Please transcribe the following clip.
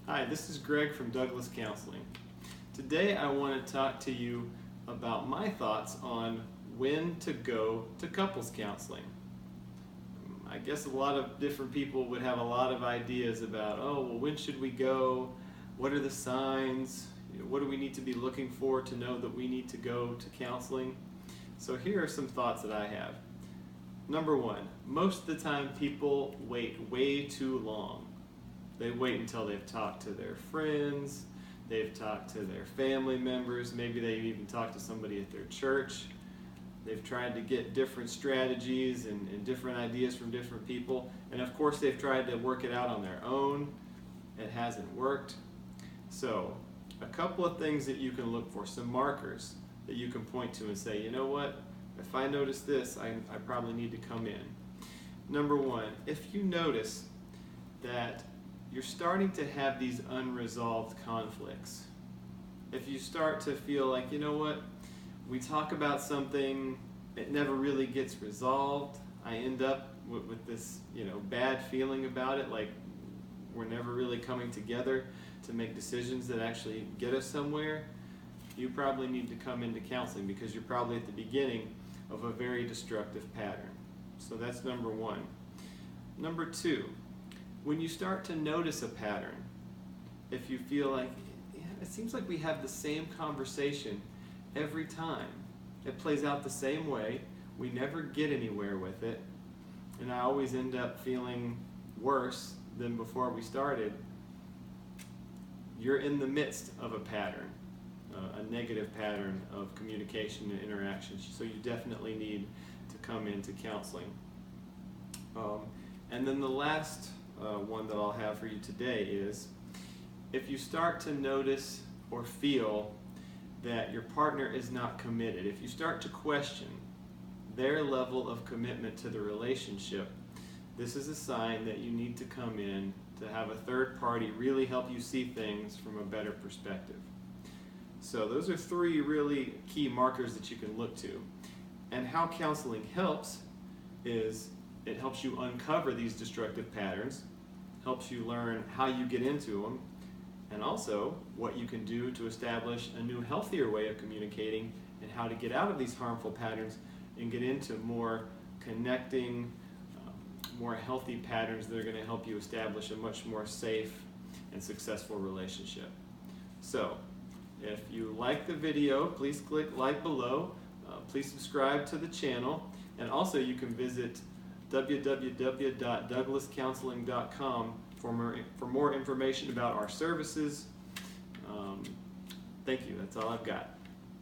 Hi, this is Greg from Douglas Counseling. Today I want to talk to you about my thoughts on when to go to couples counseling. I guess a lot of different people would have a lot of ideas about, when should we go? What are the signs? What do we need to be looking for to know that we need to go to counseling? So here are some thoughts that I have. Number one, most of the time people wait way too long. They wait until they've talked to their friends, they've talked to their family members, maybe they've even talked to somebody at their church. They've tried to get different strategies and different ideas from different people. And of course they've tried to work it out on their own. It hasn't worked. So a couple of things that you can look for, some markers that you can point to and say, you know what, if I notice this, I probably need to come in. Number one, if you notice that you're starting to have these unresolved conflicts. If you start to feel like, you know what, we talk about something, it never really gets resolved. I end up with this, bad feeling about it, like we're never really coming together to make decisions that actually get us somewhere. You probably need to come into counseling because you're probably at the beginning of a very destructive pattern. So that's number one. Number two, when you start to notice a pattern, if you feel like, it seems like we have the same conversation every time. It plays out the same way. We never get anywhere with it. And I always end up feeling worse than before we started. You're in the midst of a pattern, a negative pattern of communication and interaction. So you definitely need to come into counseling. And then the last one that I'll have for you today is, if you start to notice or feel that your partner is not committed, if you start to question their level of commitment to the relationship, this is a sign that you need to come in to have a third party really help you see things from a better perspective. So those are three really key markers that you can look to. And how counseling helps is it helps you uncover these destructive patterns, helps you learn how you get into them, and also what you can do to establish a new, healthier way of communicating and how to get out of these harmful patterns and get into more connecting, more healthy patterns that are going to help you establish a much more safe and successful relationship. So, if you like the video, please click like below. Please subscribe to the channel, and also you can visit www.douglascounseling.com for more information about our services. Thank you. That's all I've got.